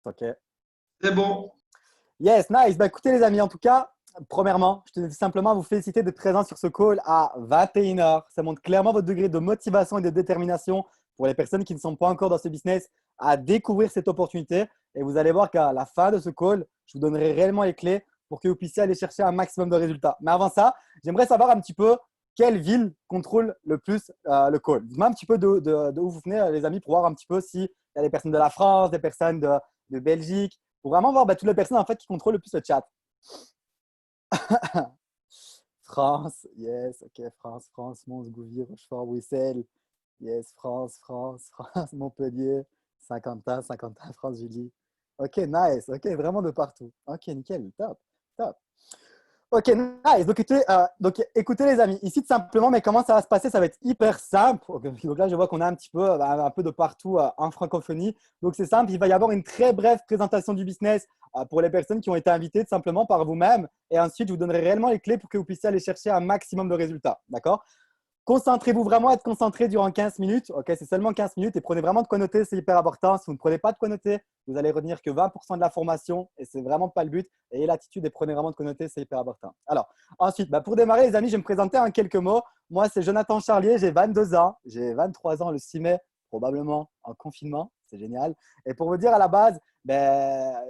Ok. C'est bon. Yes, nice. Bah, écoutez, les amis, en tout cas, premièrement, je tenais simplement à vous féliciter d'être présents sur ce call à 21 heures. Ça montre clairement votre degré de motivation et de détermination pour les personnes qui ne sont pas encore dans ce business à découvrir cette opportunité. Et vous allez voir qu'à la fin de ce call, je vous donnerai réellement les clés pour que vous puissiez aller chercher un maximum de résultats. Mais avant ça, j'aimerais savoir un petit peu quelle ville contrôle le plus le call. Dites-moi un petit peu de où vous venez, les amis, pour voir un petit peu s'il y a des personnes de la France, des personnes de Belgique, pour vraiment voir toutes les personnes en fait, qui contrôlent le plus le chat. France, yes, ok, France, Mons, Gouvy, Rochefort, Bruxelles, yes, France, Montpellier, Saint-Quentin, France, Julie. Ok, nice, ok, vraiment de partout. Ok, nickel, top, top. Ok, nice. Donc, écoutez, les amis, ici tout simplement, mais comment ça va se passer? Ça va être hyper simple. Donc là, je vois qu'on a un peu de partout en francophonie. Donc c'est simple, il va y avoir une très brève présentation du business pour les personnes qui ont été invitées tout simplement par vous-même. Et ensuite, je vous donnerai réellement les clés pour que vous puissiez aller chercher un maximum de résultats. D'accord? Concentrez-vous vraiment à être concentré durant 15 minutes. Ok, c'est seulement 15 minutes et prenez vraiment de quoi noter, c'est hyper important. Si vous ne prenez pas de quoi noter, vous allez retenir que 20% de la formation et c'est vraiment pas le but. Ayez l'attitude et prenez vraiment de quoi noter, c'est hyper important. Alors, ensuite, pour démarrer, les amis, je vais me présenter en quelques mots. Moi, c'est Jonathan Charlier, j'ai 22 ans, j'ai 23 ans le 6 mai, probablement en confinement. C'est génial. Et pour vous dire à la base,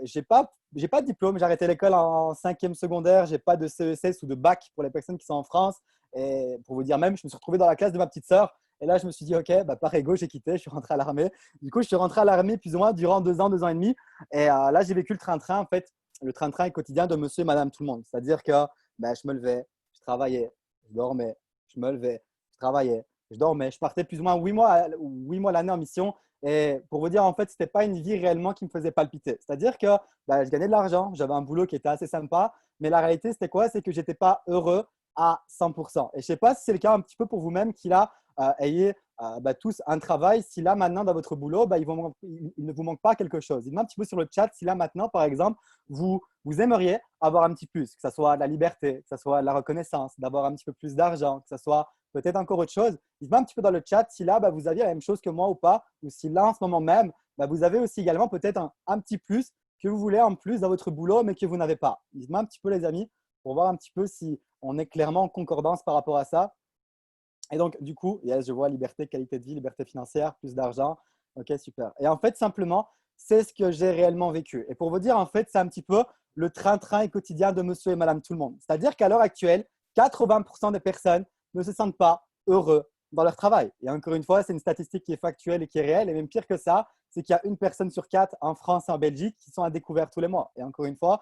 j'ai pas de diplôme. J'ai arrêté l'école en 5e secondaire. J'ai pas de CESS ou de bac pour les personnes qui sont en France. Et pour vous dire même, je me suis retrouvé dans la classe de ma petite sœur. Et là, je me suis dit, OK, par ego, j'ai quitté, je suis rentré à l'armée. Du coup, je suis rentré à l'armée plus ou moins durant 2 ans et demi. Et là, j'ai vécu le train-train, en fait, le train-train quotidien de monsieur et madame tout le monde. C'est-à-dire que je me levais, je travaillais, je dormais, je me levais, je travaillais, je dormais. Je partais plus ou moins 8 mois l'année en mission. Et pour vous dire, en fait, ce n'était pas une vie réellement qui me faisait palpiter. C'est-à-dire que je gagnais de l'argent, j'avais un boulot qui était assez sympa. Mais la réalité, c'était quoi? C'est que je n'étais pas heureux à 100%. Et je ne sais pas si c'est le cas un petit peu pour vous-même qui là ayez tous un travail. Si là maintenant dans votre boulot, il ne vous manque pas quelque chose. Dites-moi un petit peu sur le chat si là maintenant, par exemple, vous aimeriez avoir un petit plus, que ce soit de la liberté, que ce soit de la reconnaissance, d'avoir un petit peu plus d'argent, que ce soit peut-être encore autre chose. Dites-moi un petit peu dans le chat si là vous aviez la même chose que moi ou pas, ou si là en ce moment même, vous avez aussi également peut-être un petit plus que vous voulez en plus dans votre boulot, mais que vous n'avez pas. Dites-moi un petit peu les amis pour voir un petit peu si on est clairement en concordance par rapport à ça. Et donc, du coup, yes, je vois liberté, qualité de vie, liberté financière, plus d'argent. Ok, super. Et en fait, simplement, c'est ce que j'ai réellement vécu. Et pour vous dire, en fait, c'est un petit peu le train-train quotidien de monsieur et madame tout le monde. C'est-à-dire qu'à l'heure actuelle, 80% des personnes ne se sentent pas heureux dans leur travail. Et encore une fois, c'est une statistique qui est factuelle et qui est réelle. Et même pire que ça, c'est qu'il y a une personne sur 4 en France et en Belgique qui sont à découvert tous les mois. Et encore une fois,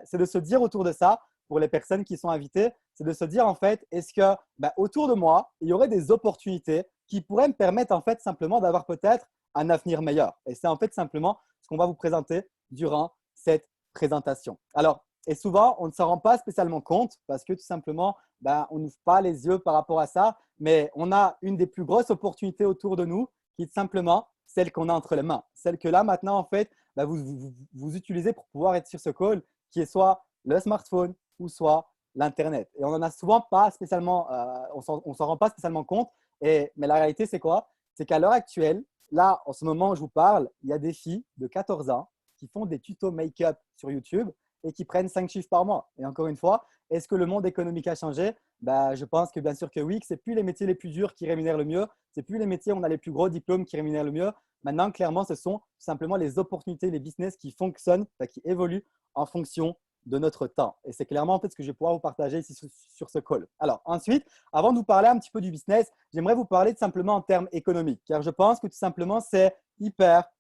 c'est de se dire autour de ça, pour les personnes qui sont invitées, c'est de se dire en fait, est-ce que autour de moi, il y aurait des opportunités qui pourraient me permettre en fait simplement d'avoir peut-être un avenir meilleur. Et c'est en fait simplement ce qu'on va vous présenter durant cette présentation. Alors, et souvent, on ne s'en rend pas spécialement compte parce que tout simplement, on n'ouvre pas les yeux par rapport à ça, mais on a une des plus grosses opportunités autour de nous qui est simplement celle qu'on a entre les mains. Celle que là, maintenant, en fait, vous utilisez pour pouvoir être sur ce call qui est soit le smartphone ou soit l'Internet. Et on en a souvent pas spécialement, on s'en rend pas spécialement compte. Mais la réalité, c'est quoi? C'est qu'à l'heure actuelle, là, en ce moment où je vous parle, il y a des filles de 14 ans qui font des tutos make-up sur YouTube et qui prennent 5 chiffres par mois. Et encore une fois, est-ce que le monde économique a changé? Je pense que bien sûr que oui, que ce n'est plus les métiers les plus durs qui rémunèrent le mieux, ce n'est plus les métiers où on a les plus gros diplômes qui rémunèrent le mieux. Maintenant, clairement, ce sont simplement les opportunités, les business qui fonctionnent, qui évoluent en fonction de notre temps. Et c'est clairement en fait ce que je vais pouvoir vous partager ici sur ce call. Alors ensuite, avant de vous parler un petit peu du business, j'aimerais vous parler tout simplement en termes économiques, car je pense que tout simplement c'est hyper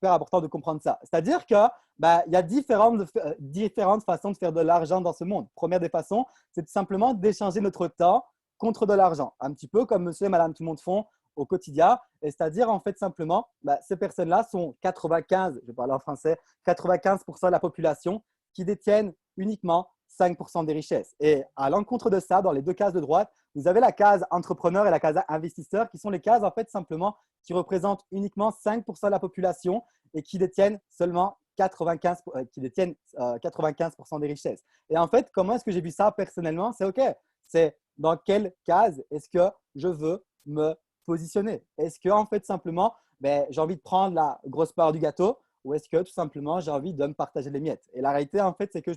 important de comprendre ça. C'est-à-dire que il y a différentes façons de faire de l'argent dans ce monde. Première des façons, c'est tout simplement d'échanger notre temps contre de l'argent, un petit peu comme monsieur et madame tout le monde font au quotidien. Et c'est-à-dire en fait simplement, ces personnes-là sont 95, je vais parler en français, 95% de la population qui détiennent uniquement 5% des richesses. Et à l'encontre de ça, dans les deux cases de droite, vous avez la case entrepreneur et la case investisseur qui sont les cases en fait simplement qui représentent uniquement 5% de la population et qui détiennent seulement 95% des richesses. Et en fait, comment est-ce que j'ai vu ça personnellement? C'est OK. C'est dans quelle case est-ce que je veux me positionner? Est-ce que en fait simplement, j'ai envie de prendre la grosse part du gâteau ou est-ce que tout simplement j'ai envie de me partager les miettes? Et la réalité, en fait, c'est que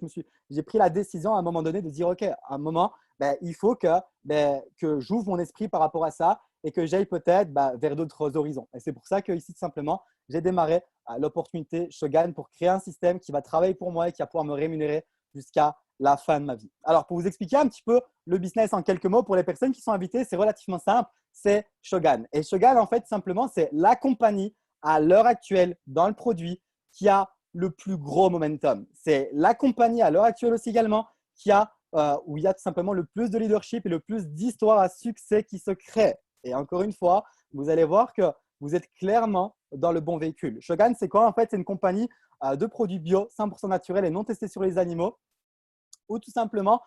j'ai pris la décision à un moment donné de dire, OK, à un moment, il faut que j'ouvre mon esprit par rapport à ça et que j'aille peut-être vers d'autres horizons. Et c'est pour ça que ici, tout simplement, j'ai démarré l'opportunité Shogun pour créer un système qui va travailler pour moi et qui va pouvoir me rémunérer jusqu'à la fin de ma vie. Alors, pour vous expliquer un petit peu le business en quelques mots, pour les personnes qui sont invitées, c'est relativement simple. C'est Shogun. Et Shogun, en fait, simplement, c'est la compagnie à l'heure actuelle dans le produit qui a le plus gros momentum. C'est la compagnie à l'heure actuelle aussi également où il y a tout simplement le plus de leadership et le plus d'histoires à succès qui se créent. Et encore une fois, vous allez voir que vous êtes clairement dans le bon véhicule. Shogun, c'est quoi? En fait, c'est une compagnie de produits bio, 100% naturels et non testés sur les animaux, ou tout simplement,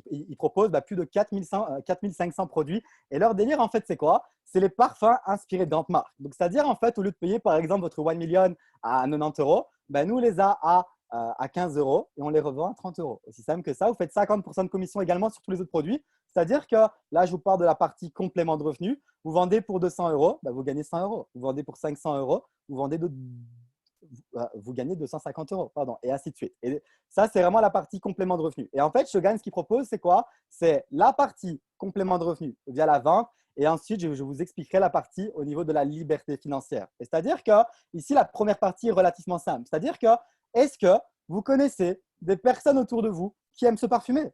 ils proposent plus de 4500 produits. Et leur délire, en fait, c'est quoi? C'est les parfums inspirés d'autres marques. Donc, c'est-à-dire, en fait, au lieu de payer, par exemple, votre 1 million à 90 euros, nous, on les a à 15 euros et on les revend à 30 euros. Aussi simple que ça. Vous faites 50% de commission également sur tous les autres produits. C'est-à-dire que là, je vous parle de la partie complément de revenus. Vous vendez pour 200 euros, vous gagnez 100 euros. Vous vendez pour 500 euros, vous gagnez 250 euros, pardon, et ainsi de suite. Et ça, c'est vraiment la partie complément de revenus. Et en fait, Shogun, ce qu'il propose, c'est quoi? C'est la partie complément de revenus via la vente. Et ensuite, je vous expliquerai la partie au niveau de la liberté financière. C'est-à-dire que ici, la première partie est relativement simple. C'est-à-dire que est-ce que vous connaissez des personnes autour de vous qui aiment se parfumer?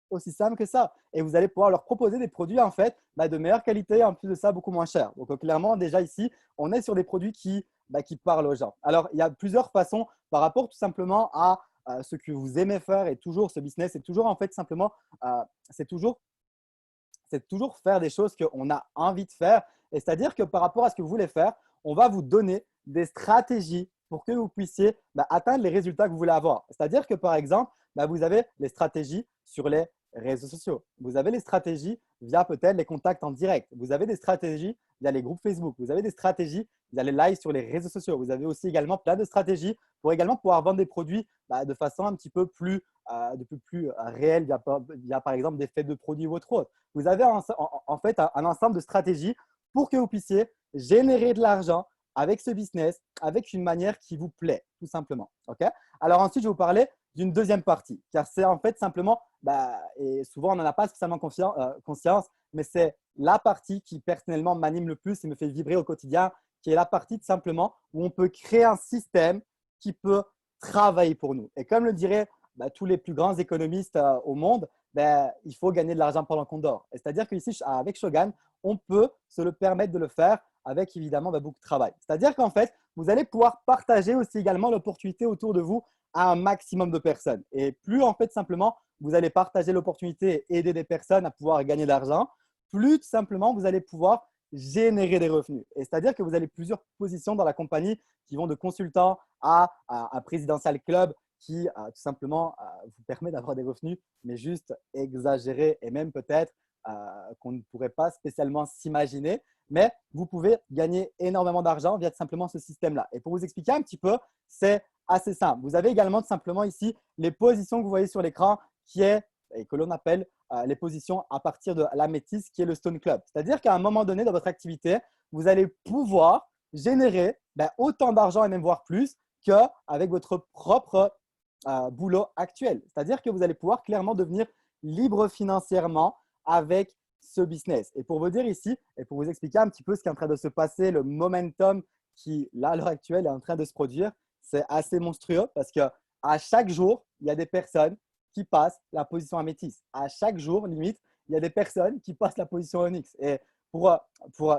Aussi simple que ça. Et vous allez pouvoir leur proposer des produits en fait de meilleure qualité et en plus de ça beaucoup moins cher. Donc clairement déjà ici, on est sur des produits qui parlent aux gens. Alors il y a plusieurs façons par rapport tout simplement à ce que vous aimez faire et toujours ce business, c'est toujours en fait simplement, c'est toujours faire des choses qu'on a envie de faire. Et c'est-à-dire que par rapport à ce que vous voulez faire, on va vous donner des stratégies pour que vous puissiez atteindre les résultats que vous voulez avoir. C'est-à-dire que par exemple, vous avez les stratégies sur les réseaux sociaux. Vous avez les stratégies via peut-être les contacts en direct. Vous avez des stratégies via les groupes Facebook. Vous avez des stratégies via les lives sur les réseaux sociaux. Vous avez aussi également plein de stratégies pour également pouvoir vendre des produits de façon un petit peu plus, réelle via, par exemple des fêtes de produits ou autre. Vous avez en fait un ensemble de stratégies pour que vous puissiez générer de l'argent avec ce business, avec une manière qui vous plaît, tout simplement. Okay. Alors ensuite, je vais vous parler d'une deuxième partie, car c'est en fait simplement, et souvent on n'en a pas spécialement conscience, mais c'est la partie qui personnellement m'anime le plus et me fait vibrer au quotidien, qui est la partie tout simplement où on peut créer un système qui peut travailler pour nous. Et comme le diraient tous les plus grands économistes au monde, il faut gagner de l'argent pendant qu'on dort. C'est-à-dire qu'ici, avec Shogun, on peut se le permettre de le faire avec évidemment beaucoup de travail. C'est-à-dire qu'en fait, vous allez pouvoir partager aussi également l'opportunité autour de vous à un maximum de personnes. Et plus en fait simplement, vous allez partager l'opportunité et aider des personnes à pouvoir gagner de l'argent, plus tout simplement, vous allez pouvoir générer des revenus. Et c'est-à-dire que vous avez plusieurs positions dans la compagnie qui vont de consultant à un présidential club qui tout simplement vous permet d'avoir des revenus, mais juste exagérés et même peut-être qu'on ne pourrait pas spécialement s'imaginer. Mais vous pouvez gagner énormément d'argent via tout simplement ce système-là. Et pour vous expliquer un petit peu, c'est assez simple. Vous avez également tout simplement ici les positions que vous voyez sur l'écran et que l'on appelle les positions à partir de l'améthyste qui est le Stone Club. C'est-à-dire qu'à un moment donné dans votre activité, vous allez pouvoir générer autant d'argent et même voire plus qu'avec votre propre boulot actuel. C'est-à-dire que vous allez pouvoir clairement devenir libre financièrement avec ce business. Et pour vous dire ici, et pour vous expliquer un petit peu ce qui est en train de se passer, le momentum qui, là, à l'heure actuelle, est en train de se produire, c'est assez monstrueux parce qu'à chaque jour, il y a des personnes qui passent la position améthyste. À chaque jour, limite, il y a des personnes qui passent la position onyx. Et pour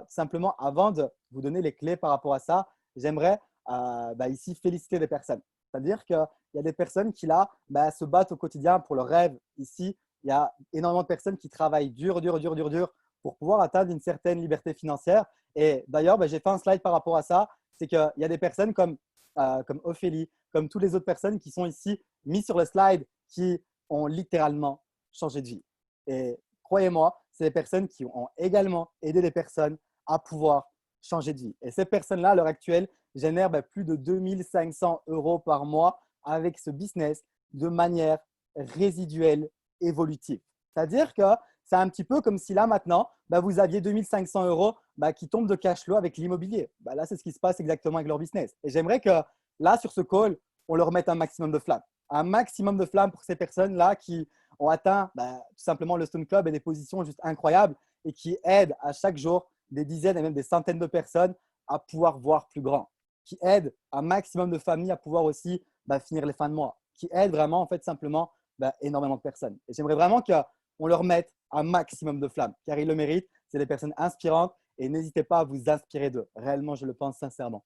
simplement, avant de vous donner les clés par rapport à ça, j'aimerais ici féliciter des personnes. C'est-à-dire qu'il y a des personnes qui, là, se battent au quotidien pour leur rêve. Ici, il y a énormément de personnes qui travaillent dur pour pouvoir atteindre une certaine liberté financière. Et d'ailleurs, j'ai fait un slide par rapport à ça. C'est qu'il y a des personnes comme Ophélie, comme toutes les autres personnes qui sont ici mises sur le slide, qui ont littéralement changé de vie. Et croyez-moi, c'est des personnes qui ont également aidé des personnes à pouvoir changer de vie. Et ces personnes-là, à l'heure actuelle, génèrent plus de 2500 euros par mois avec ce business de manière résiduelle, évolutive. C'est-à-dire que c'est un petit peu comme si là maintenant, vous aviez 2500 euros qui tombent de cash flow avec l'immobilier. Là, c'est ce qui se passe exactement avec leur business. Et j'aimerais que là, sur ce call, on leur met un maximum de flammes. Un maximum de flammes pour ces personnes-là qui ont atteint tout simplement le Stone Club et des positions juste incroyables et qui aident à chaque jour des dizaines et même des centaines de personnes à pouvoir voir plus grand, qui aident un maximum de familles à pouvoir aussi finir les fins de mois, qui aident vraiment en fait simplement énormément de personnes. Et j'aimerais vraiment qu'on leur mette un maximum de flammes, car ils le méritent. C'est des personnes inspirantes et n'hésitez pas à vous inspirer d'eux. Réellement, je le pense sincèrement.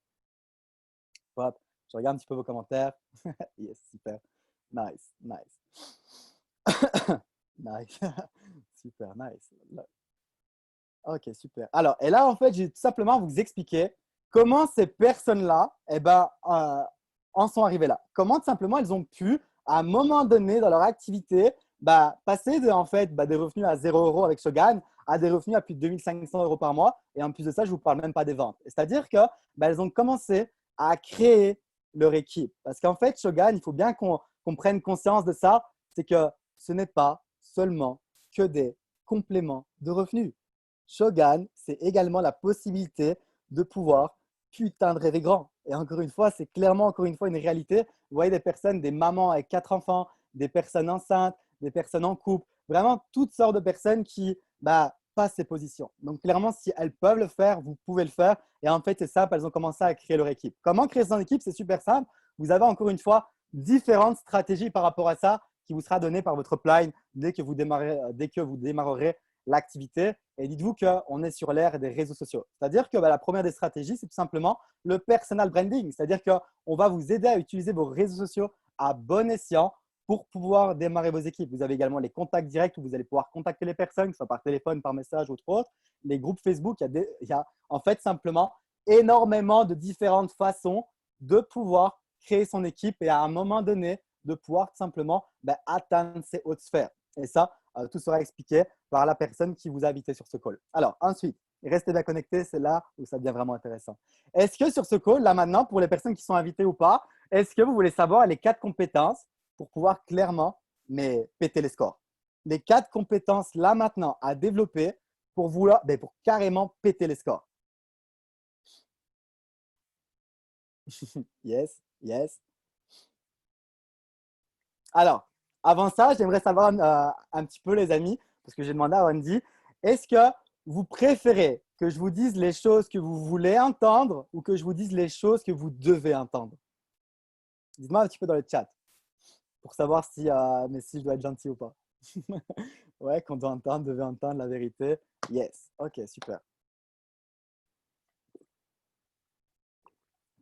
Hop, je regarde un petit peu vos commentaires. Yes, super. Nice, nice. Nice. Super, nice. Ok, super. Alors, et là, en fait, j'ai tout simplement vous expliquer comment ces personnes-là en sont arrivées là. Comment tout simplement elles ont pu, à un moment donné dans leur activité, passer des revenus à 0 € avec Shogun à des revenus à plus de 2500 € par mois. Et en plus de ça, je ne vous parle même pas des ventes. C'est-à-dire qu'elles ont commencé à créer leur équipe. Parce qu'en fait, Shogun, il faut bien qu'on prenne conscience de ça, c'est que ce n'est pas seulement que des compléments de revenus. Shogun, c'est également la possibilité de pouvoir putain de rêver grand. Et encore une fois, c'est clairement encore une fois une réalité. Vous voyez des personnes, des mamans avec 4 enfants, des personnes enceintes, des personnes en couple, vraiment toutes sortes de personnes qui passent ces positions. Donc clairement, si elles peuvent le faire, vous pouvez le faire. Et en fait, c'est simple, elles ont commencé à créer leur équipe. Comment créer son équipe? C'est super simple. Vous avez encore une fois différentes stratégies par rapport à ça qui vous sera donnée par votre upline dès que vous démarrerez l'activité. Et dites-vous qu'on est sur l'ère des réseaux sociaux. C'est-à-dire que la première des stratégies, c'est tout simplement le personal branding. C'est-à-dire qu'on va vous aider à utiliser vos réseaux sociaux à bon escient pour pouvoir démarrer vos équipes. Vous avez également les contacts directs où vous allez pouvoir contacter les personnes, que ce soit par téléphone, par message ou autre. Les groupes Facebook, il y a en fait simplement énormément de différentes façons de pouvoir créer son équipe et à un moment donné, de pouvoir tout simplement atteindre ces hautes sphères. Et ça, tout sera expliqué par la personne qui vous a invité sur ce call. Alors, ensuite, restez bien connectés, c'est là où ça devient vraiment intéressant. Est-ce que sur ce call, là maintenant, pour les personnes qui sont invitées ou pas, est-ce que vous voulez savoir les 4 compétences pour pouvoir clairement péter les scores? Les 4 compétences là maintenant à développer pour carrément péter les scores. Yes, yes. Alors, avant ça, j'aimerais savoir un petit peu, les amis, parce que j'ai demandé à Wendy, est-ce que vous préférez que je vous dise les choses que vous voulez entendre ou que je vous dise les choses que vous devez entendre? Dites-moi un petit peu dans le chat pour savoir si je dois être gentil ou pas. Ouais, qu'on doit entendre, devait entendre la vérité. Yes, ok, super.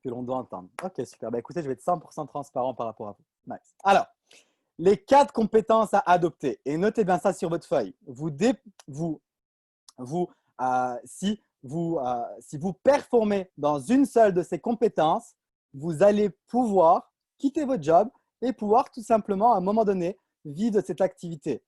Que l'on doit entendre. Ok, super. Écoutez, je vais être 100% transparent par rapport à vous. Nice. Alors, les 4 compétences à adopter, et notez bien ça sur votre feuille. Si vous performez dans une seule de ces compétences, vous allez pouvoir quitter votre job et pouvoir tout simplement, à un moment donné, vivre de cette activité.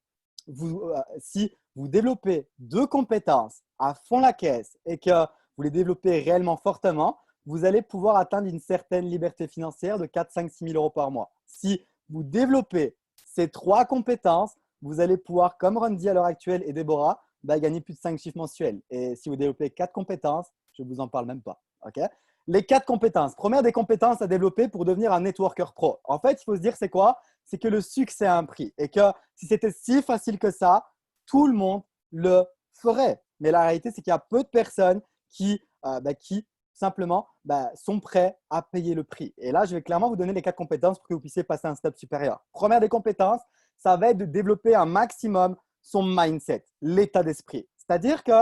Si vous développez 2 compétences à fond la caisse et que vous les développez réellement fortement, vous allez pouvoir atteindre une certaine liberté financière de 4, 5, 6 000 € par mois. Si vous développez ces 3 compétences, vous allez pouvoir, comme Randy à l'heure actuelle et Déborah, gagner plus de 5 chiffres mensuels. Et si vous développez 4 compétences, je ne vous en parle même pas. Okay? Les 4 compétences. Première des compétences à développer pour devenir un networker pro. En fait, il faut se dire, c'est quoi? C'est que le succès a un prix. Et que si c'était si facile que ça, tout le monde le ferait. Mais la réalité, c'est qu'il y a peu de personnes qui simplement sont prêts à payer le prix. Et là, je vais clairement vous donner les 4 compétences pour que vous puissiez passer à un step supérieur. Première des compétences, ça va être de développer un maximum son mindset, l'état d'esprit. C'est-à-dire que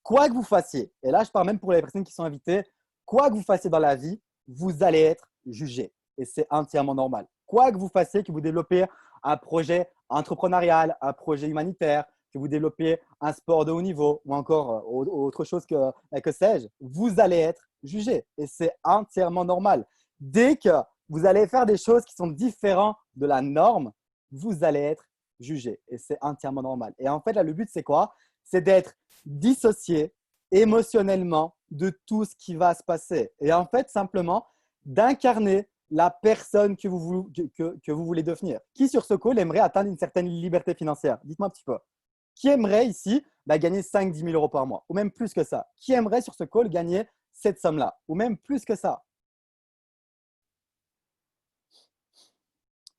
quoi que vous fassiez, et là, je parle même pour les personnes qui sont invitées, quoi que vous fassiez dans la vie, vous allez être jugé. Et c'est entièrement normal. Quoi que vous fassiez, que vous développez un projet entrepreneurial, un projet humanitaire, que vous développez un sport de haut niveau ou encore autre chose que sais-je, vous allez être jugé. Et c'est entièrement normal. Dès que vous allez faire des choses qui sont différentes de la norme, vous allez être jugé. Et c'est entièrement normal. Et en fait, là, le but, c'est quoi? C'est d'être dissocié émotionnellement de tout ce qui va se passer. Et en fait, simplement, d'incarner la personne que vous voulez devenir. Qui sur ce call aimerait atteindre une certaine liberté financière? Dites-moi un petit peu. Qui aimerait ici gagner 5-10 000 € par mois ou même plus que ça? Qui aimerait sur ce call gagner cette somme-là ou même plus que ça?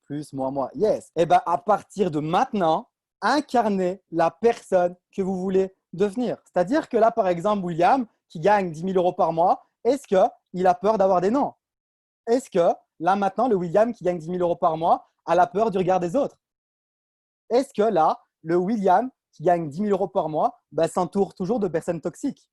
plus moi. Yes. Et bien, à partir de maintenant, incarnez la personne que vous voulez devenir. C'est-à-dire que là, par exemple, William, qui gagne 10 000 euros par mois, est-ce qu'il a peur d'avoir des noms? Est-ce que là, maintenant, le William qui gagne 10 000 euros par mois a la peur du regard des autres? Est-ce que là, le William qui gagne 10 000 euros par mois s'entoure toujours de personnes toxiques?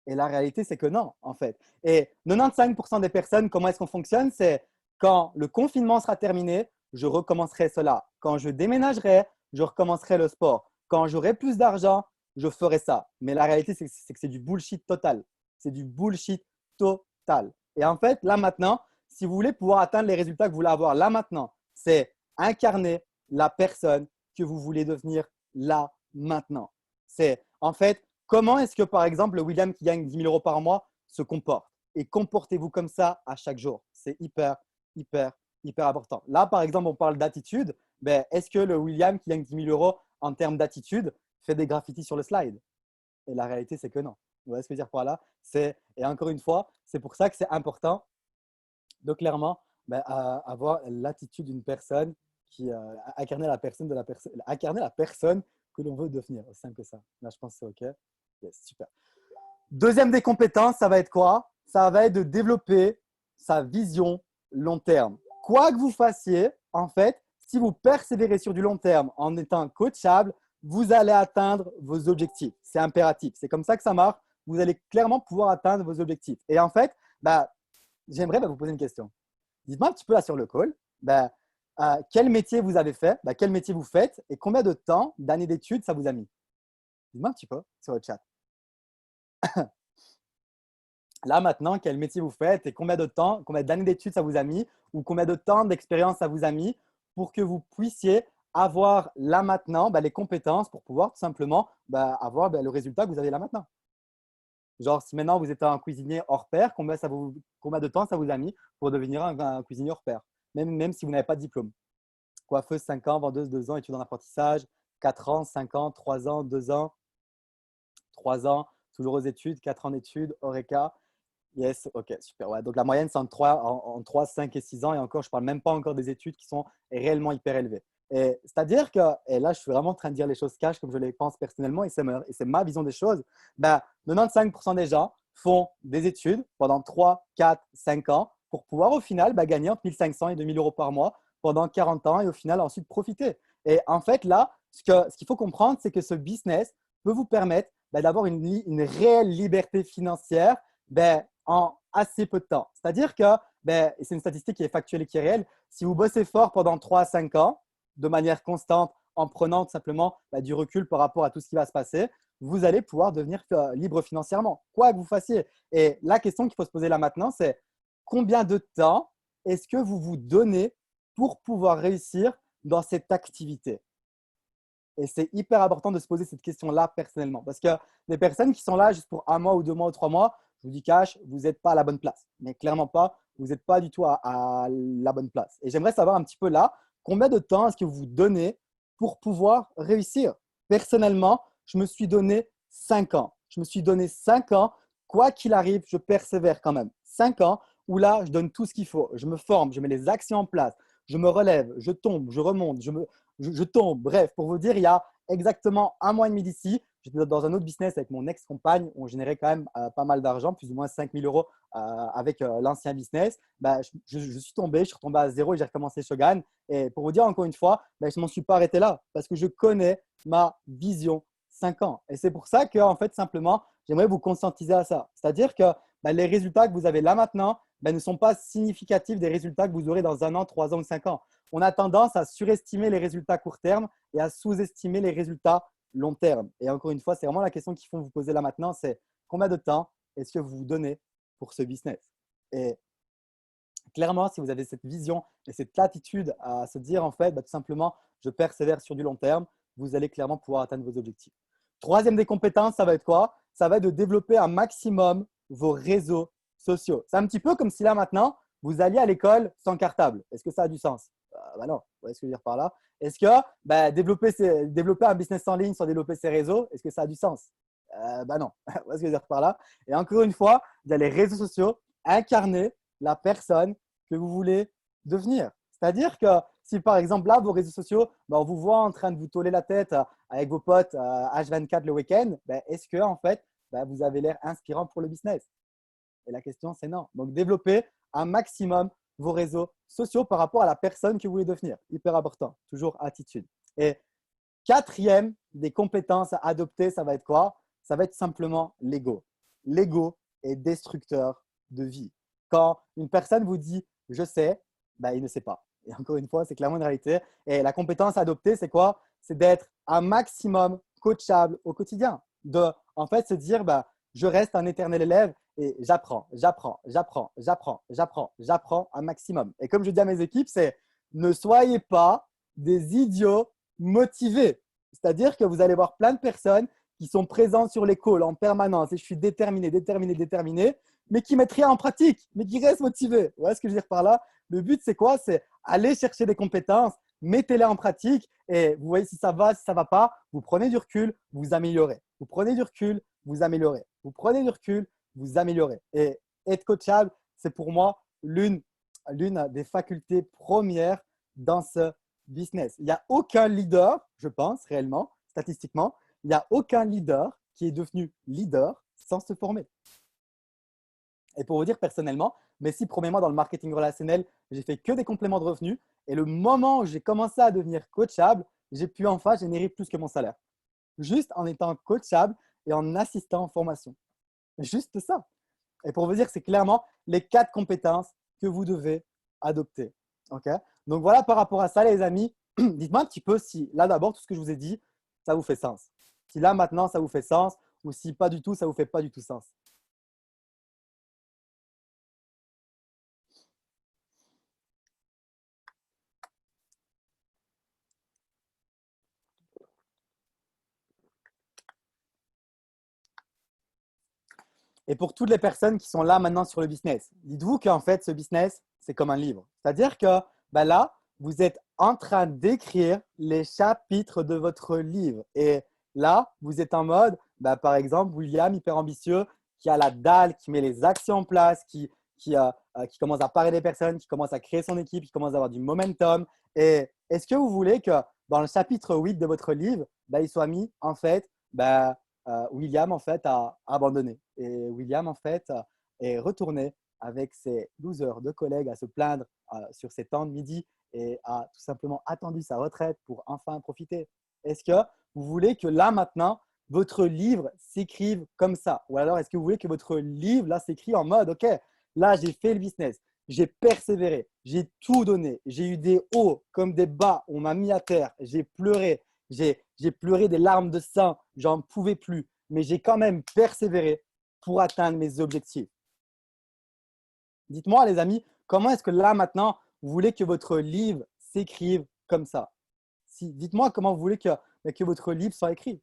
Et la réalité, c'est que non, en fait. Et 95% des personnes, comment est-ce qu'on fonctionne? C'est quand le confinement sera terminé, je recommencerai cela. Quand je déménagerai, je recommencerai le sport. Quand j'aurai plus d'argent, je ferai ça. Mais la réalité, c'est que c'est du bullshit total. C'est du bullshit total. Et en fait, là maintenant, si vous voulez pouvoir atteindre les résultats que vous voulez avoir là maintenant, c'est incarner la personne que vous voulez devenir là maintenant. C'est en fait comment est-ce que, par exemple, le William qui gagne 10 000 euros par mois se comporte? Et comportez-vous comme ça à chaque jour. C'est hyper, hyper, hyper important. Là, par exemple, on parle d'attitude. Est-ce que le William qui gagne 10 000 euros en termes d'attitude fait des graffitis sur le slide? Et la réalité, c'est que non. Vous voyez ce que je veux dire par là? Et encore une fois, c'est pour ça que c'est important de clairement avoir l'attitude d'une personne qui incarner la personne incarner la personne que l'on veut devenir. Aussi simple que ça. Là, je pense que c'est OK. Yes, super. Deuxième des compétences, ça va être quoi? Ça va être de développer sa vision long terme. Quoi que vous fassiez, en fait, si vous persévérez sur du long terme en étant coachable, vous allez atteindre vos objectifs. C'est impératif. C'est comme ça que ça marche. Vous allez clairement pouvoir atteindre vos objectifs. Et en fait, j'aimerais vous poser une question. Dites-moi un petit peu là sur le call, quel métier vous avez fait, quel métier vous faites et combien de temps, d'années d'études ça vous a mis? Dites-moi un petit peu sur le chat. Là maintenant, quel métier vous faites et combien de temps, combien d'années d'études ça vous a mis ou combien de temps d'expérience ça vous a mis pour que vous puissiez avoir là maintenant les compétences pour pouvoir tout simplement avoir le résultat que vous avez là maintenant. Genre, si maintenant vous êtes un cuisinier hors pair, combien de temps ça vous a mis pour devenir un cuisinier hors pair, même si vous n'avez pas de diplôme? Coiffeuse, 5 ans, vendeuse, 2 ans, études en apprentissage, 4 ans, 5 ans, 3 ans, 2 ans, 3 ans, toujours aux études, 4 ans d'études, Horeca. Yes, ok, super. Ouais. Donc la moyenne, c'est en 3, 5 et 6 ans. Et encore, je ne parle même pas encore des études qui sont réellement hyper élevées. C'est-à-dire que, et là, je suis vraiment en train de dire les choses cash comme je les pense personnellement, et c'est ma vision des choses. 95% des gens font des études pendant 3, 4, 5 ans pour pouvoir au final gagner entre 1 500 et 2 000 euros par mois pendant 40 ans et au final ensuite profiter. Et en fait, là, ce qu'il faut comprendre, c'est que ce business peut vous permettre d'avoir une réelle liberté financière en assez peu de temps. C'est-à-dire que, c'est une statistique qui est factuelle et qui est réelle, si vous bossez fort pendant 3 à 5 ans, de manière constante, en prenant tout simplement du recul par rapport à tout ce qui va se passer, vous allez pouvoir devenir libre financièrement, quoi que vous fassiez. Et la question qu'il faut se poser là maintenant, c'est combien de temps est-ce que vous vous donnez pour pouvoir réussir dans cette activité? Et c'est hyper important de se poser cette question-là personnellement. Parce que les personnes qui sont là juste pour 1 mois ou 2 mois ou 3 mois, je vous dis cash, vous n'êtes pas à la bonne place. Mais clairement pas, vous n'êtes pas du tout à la bonne place. Et j'aimerais savoir un petit peu là, combien de temps est-ce que vous vous donnez pour pouvoir réussir? Personnellement, je me suis donné 5 ans. Je me suis donné 5 ans. Quoi qu'il arrive, je persévère quand même. 5 ans où là, je donne tout ce qu'il faut. Je me forme, je mets les actions en place. Je me relève, je tombe, je remonte, je tombe. Bref, pour vous dire, il y a exactement 1 mois et demi d'ici, j'étais dans un autre business avec mon ex-compagne. On générait quand même pas mal d'argent, plus ou moins 5 000 euros avec l'ancien business. Je suis tombé, je suis retombé à zéro et j'ai recommencé Shogun. Et pour vous dire encore une fois, je ne m'en suis pas arrêté là parce que je connais ma vision 5 ans. Et c'est pour ça que, en fait, simplement, j'aimerais vous conscientiser à ça. C'est-à-dire que les résultats que vous avez là maintenant ne sont pas significatifs des résultats que vous aurez dans 1 an, 3 ans ou 5 ans. On a tendance à surestimer les résultats court terme et à sous-estimer les résultats long terme. Et encore une fois, c'est vraiment la question qu'il faut vous poser là maintenant, c'est combien de temps est-ce que vous vous donnez pour ce business? Et clairement, si vous avez cette vision et cette attitude à se dire en fait, tout simplement, je persévère sur du long terme, vous allez clairement pouvoir atteindre vos objectifs. Troisième des compétences, ça va être quoi? Ça va être de développer un maximum vos réseaux sociaux. C'est un petit peu comme si là maintenant, vous alliez à l'école sans cartable. Est-ce que ça a du sens? Non, vous voyez ce que je veux dire par là? Est-ce que développer un business en ligne sans développer ses réseaux, est-ce que ça a du sens? Non, vous voyez ce que je veux dire par là? Et encore une fois, vous allez les réseaux sociaux incarner la personne que vous voulez devenir. C'est-à-dire que Si par exemple, là, vos réseaux sociaux, on vous voit en train de vous toller la tête avec vos potes H24 le week-end, est-ce que en fait, vous avez l'air inspirant pour le business? Et la question, c'est non. Donc, développez un maximum vos réseaux sociaux par rapport à la personne que vous voulez devenir. Hyper important. Toujours attitude. Et quatrième des compétences à adopter, ça va être quoi? Ça va être simplement l'ego. L'ego est destructeur de vie. Quand une personne vous dit je sais, il ne sait pas. Et encore une fois, c'est clairement une réalité. Et la compétence à adopter, c'est quoi? C'est d'être un maximum coachable au quotidien. De, en fait, se dire je reste un éternel élève et j'apprends, j'apprends, j'apprends, j'apprends, j'apprends, j'apprends un maximum. Et comme je dis à mes équipes, c'est ne soyez pas des idiots motivés. C'est-à-dire que vous allez voir plein de personnes qui sont présentes sur les calls en permanence et je suis déterminé, déterminé, déterminé, mais qui mettent rien en pratique, mais qui restent motivés. Vous voyez ce que je veux dire par là? Le but, c'est quoi? C'est aller chercher des compétences, mettez-les en pratique et vous voyez si ça va, si ça ne va pas, vous prenez du recul, vous améliorez. Vous prenez du recul, vous améliorez. Vous prenez du recul, vous améliorez. Et être coachable, c'est pour moi l'une des facultés premières dans ce business. Il n'y a aucun leader, je pense, réellement, statistiquement, il n'y a aucun leader qui est devenu leader sans se former. Et pour vous dire personnellement, mais si premièrement dans le marketing relationnel, j'ai fait que des compléments de revenus et le moment où j'ai commencé à devenir coachable, j'ai pu enfin générer plus que mon salaire. Juste en étant coachable et en assistant en formation. Juste ça. Et pour vous dire, c'est clairement les 4 compétences que vous devez adopter. Ok. Donc voilà par rapport à ça, les amis. Dites-moi un petit peu si là d'abord, tout ce que je vous ai dit, ça vous fait sens. Si là maintenant, ça vous fait sens ou si pas du tout, ça ne vous fait pas du tout sens. Et pour toutes les personnes qui sont là maintenant sur le business, dites-vous qu'en fait, ce business, c'est comme un livre. C'est-à-dire que là, vous êtes en train d'écrire les chapitres de votre livre. Et là, vous êtes en mode, par exemple, William, hyper ambitieux, qui a la dalle, qui met les actions en place, qui commence à parler des personnes, qui commence à créer son équipe, qui commence à avoir du momentum. Et est-ce que vous voulez que dans le chapitre 8 de votre livre, il soit mis, en fait, William en fait a abandonné et William en fait est retourné avec ses 12 heures de collègues à se plaindre sur ses temps de midi et a tout simplement attendu sa retraite pour enfin profiter. Est-ce que vous voulez que là maintenant votre livre s'écrive comme ça? Ou alors est-ce que vous voulez que votre livre là s'écrit en mode ok, là j'ai fait le business, j'ai persévéré, j'ai tout donné, j'ai eu des hauts comme des bas, on m'a mis à terre, j'ai pleuré, j'ai pleuré des larmes de sang, j'en pouvais plus, mais j'ai quand même persévéré pour atteindre mes objectifs. Dites-moi, les amis, comment est-ce que là, maintenant, vous voulez que votre livre s'écrive comme ça? Dites-moi comment vous voulez que votre livre soit écrit.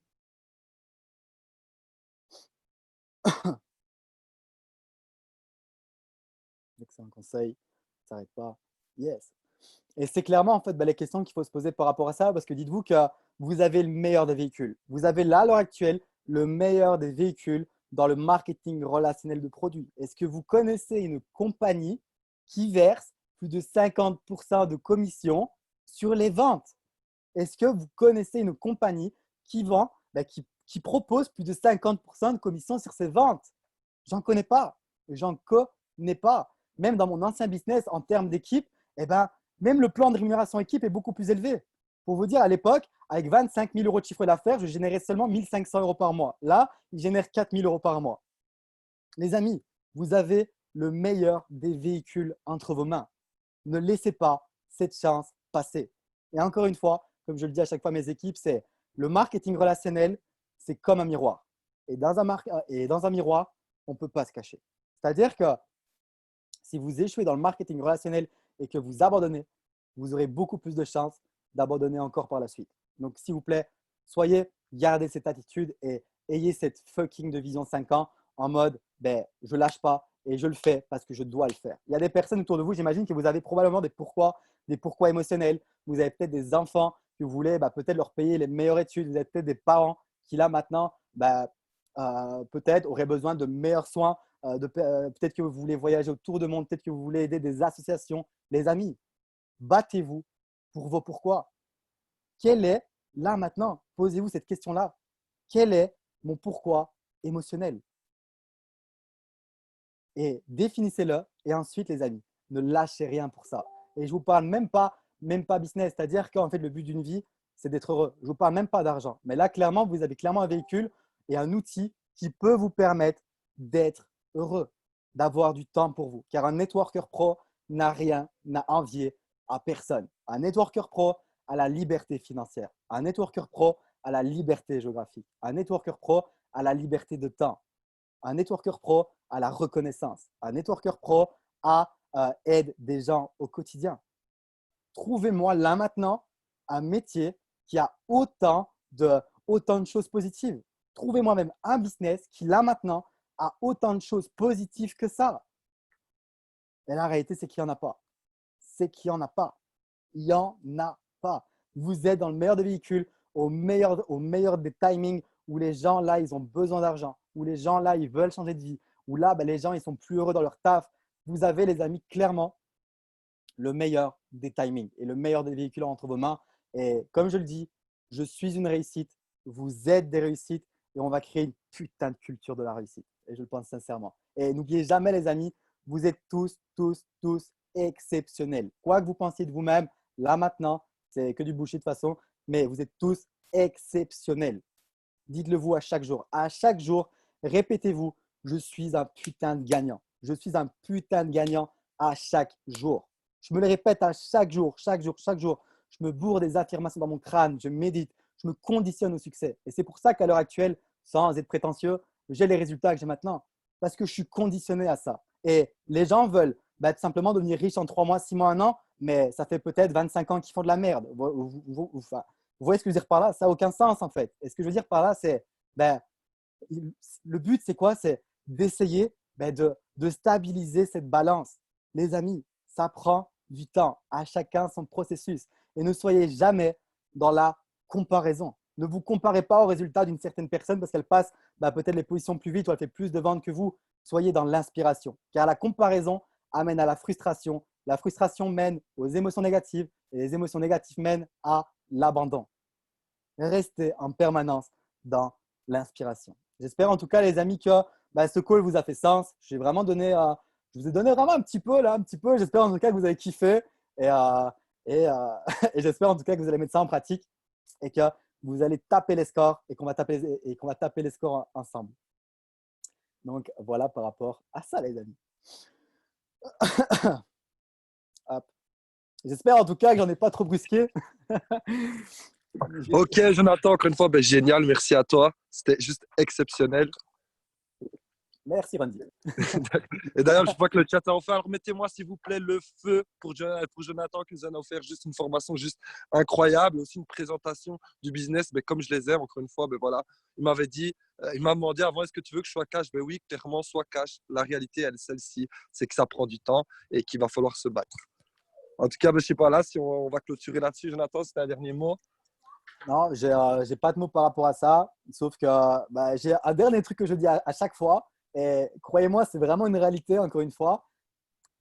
Excellent conseil, ça s'arrête pas. Yes. Et c'est clairement en fait les questions qu'il faut se poser par rapport à ça, parce que dites-vous que vous avez le meilleur des véhicules. Vous avez là, à l'heure actuelle, le meilleur des véhicules dans le marketing relationnel de produits. Est-ce que vous connaissez une compagnie qui verse plus de 50% de commission sur les ventes? Est-ce que vous connaissez une compagnie qui vend, qui propose plus de 50% de commission sur ses ventes? J'en connais pas. J'en connais pas. Même dans mon ancien business, en termes d'équipe, même le plan de rémunération équipe est beaucoup plus élevé. Pour vous dire, à l'époque, avec 25 000 euros de chiffre d'affaires, je générais seulement 1 500 euros par mois. Là, il génère 4 000 euros par mois. Les amis, vous avez le meilleur des véhicules entre vos mains. Ne laissez pas cette chance passer. Et encore une fois, comme je le dis à chaque fois à mes équipes, c'est le marketing relationnel, c'est comme un miroir. Et dans un miroir, on ne peut pas se cacher. C'est-à-dire que si vous échouez dans le marketing relationnel et que vous abandonnez, vous aurez beaucoup plus de chances d'abandonner encore par la suite. Donc, s'il vous plaît, gardez cette attitude et ayez cette fucking de vision 5 ans en mode, je lâche pas et je le fais parce que je dois le faire. Il y a des personnes autour de vous, j'imagine que vous avez probablement des pourquoi émotionnels. Vous avez peut-être des enfants que vous voulez peut-être leur payer les meilleures études. Vous avez peut-être des parents qui là maintenant, peut-être auraient besoin de meilleurs soins. Peut-être que vous voulez voyager autour du monde, peut-être que vous voulez aider des associations. Les amis, battez-vous pour vos pourquoi. Quel est, là maintenant, posez-vous cette question-là. Quel est mon pourquoi émotionnel? Et définissez-le. Et ensuite, les amis, ne lâchez rien pour ça. Et je vous parle même pas business. C'est-à-dire qu'en fait, le but d'une vie, c'est d'être heureux. Je vous parle même pas d'argent. Mais là, clairement, vous avez clairement un véhicule et un outil qui peut vous permettre d'être heureux, d'avoir du temps pour vous. Car un networker pro n'a rien à envier à personne. Un networker pro a la liberté financière. Un networker pro a la liberté géographique. Un networker pro a la liberté de temps. Un networker pro a la reconnaissance. Un networker pro aide des gens au quotidien. Trouvez-moi là maintenant un métier qui a autant de choses positives. Trouvez-moi même un business qui là maintenant a autant de choses positives que ça. Et la réalité, c'est qu'il n'y en a pas. C'est qu'il n'y en a pas. Il n'y en a pas. Vous êtes dans le meilleur des véhicules, au meilleur des timings où les gens là, ils ont besoin d'argent, où les gens là, ils veulent changer de vie, où là, les gens, ils sont plus heureux dans leur taf. Vous avez, les amis, clairement le meilleur des timings et le meilleur des véhicules entre vos mains. Et comme je le dis, je suis une réussite, vous êtes des réussites et on va créer une putain de culture de la réussite. Et je le pense sincèrement. Et n'oubliez jamais, les amis, vous êtes tous exceptionnels. Quoi que vous pensiez de vous-même, là maintenant, c'est que du bullshit de toute façon, mais vous êtes tous exceptionnels. Dites-le vous à chaque jour. À chaque jour, répétez-vous, je suis un putain de gagnant. Je suis un putain de gagnant à chaque jour. Je me le répète à chaque jour. Je me bourre des affirmations dans mon crâne, je médite, je me conditionne au succès. Et c'est pour ça qu'à l'heure actuelle, sans être prétentieux, j'ai les résultats que j'ai maintenant. Parce que je suis conditionné à ça. Et les gens veulent tout simplement devenir riches en 3 mois, 6 mois, 1 an, mais ça fait peut-être 25 ans qu'ils font de la merde. Vous voyez ce que je veux dire par là? Ça n'a aucun sens en fait. Et ce que je veux dire par là, c'est le but, c'est quoi? C'est d'essayer de stabiliser cette balance. Les amis, ça prend du temps. À chacun son processus. Et ne soyez jamais dans la comparaison. Ne vous comparez pas aux résultats d'une certaine personne parce qu'elle passe peut-être les positions plus vite ou elle fait plus de ventes que vous. Soyez dans l'inspiration. Car la comparaison amène à la frustration. La frustration mène aux émotions négatives et les émotions négatives mènent à l'abandon. Restez en permanence dans l'inspiration. J'espère en tout cas, les amis, que ce call vous a fait sens. Je vous ai donné vraiment un petit peu là, un petit peu. J'espère en tout cas que vous avez kiffé et, et j'espère en tout cas que vous allez mettre ça en pratique et que vous allez taper les scores et qu'on va taper les scores ensemble. Donc voilà par rapport à ça, les amis. J'espère en tout cas que j'en ai pas trop brusqué. Ok, Jonathan, encore une fois, génial, merci à toi. C'était juste exceptionnel. Merci, Randy. Et d'ailleurs, je vois que le chat a offert. Alors, mettez-moi, s'il vous plaît, le feu pour Jonathan qui nous a offert juste une formation juste incroyable, aussi une présentation du business, comme je les aime, encore une fois. Voilà. Il m'avait dit, il m'a demandé avant, est-ce que tu veux que je sois cash? Oui, clairement, sois cash. La réalité, elle est celle-ci, c'est que ça prend du temps et qu'il va falloir se battre. En tout cas, je ne sais pas là si on va clôturer là-dessus. Jonathan, c'était un dernier mot. Non, j'ai pas de mots par rapport à ça, sauf que j'ai un dernier truc que je dis à chaque fois, et croyez-moi, c'est vraiment une réalité, encore une fois.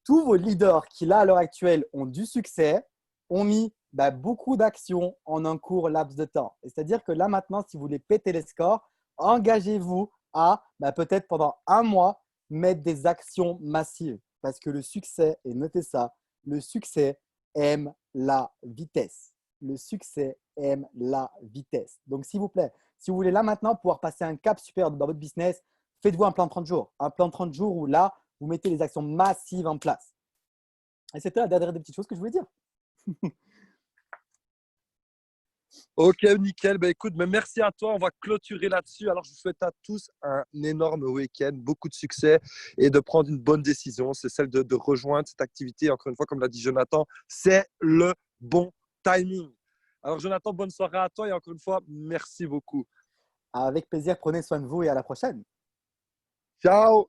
Tous vos leaders qui, là, à l'heure actuelle, ont du succès, ont mis beaucoup d'actions en un court laps de temps. C'est-à-dire que là, maintenant, si vous voulez péter les scores, engagez-vous à peut-être pendant 1 mois, mettre des actions massives. Parce que le succès, et notez ça, le succès aime la vitesse. Le succès aime la vitesse. Donc, s'il vous plaît, si vous voulez là maintenant pouvoir passer un cap supérieur dans votre business, faites-vous un plan de 30 jours. Un plan de 30 jours où là, vous mettez les actions massives en place. Et c'était la dernière des petites choses que je voulais dire. Ok, nickel. Écoute, merci à toi. On va clôturer là-dessus. Alors, je vous souhaite à tous un énorme week-end, beaucoup de succès et de prendre une bonne décision. C'est celle de rejoindre cette activité. Encore une fois, comme l'a dit Jonathan, c'est le bon timing. Alors, Jonathan, bonne soirée à toi et encore une fois, merci beaucoup. Avec plaisir, prenez soin de vous et à la prochaine. Ciao!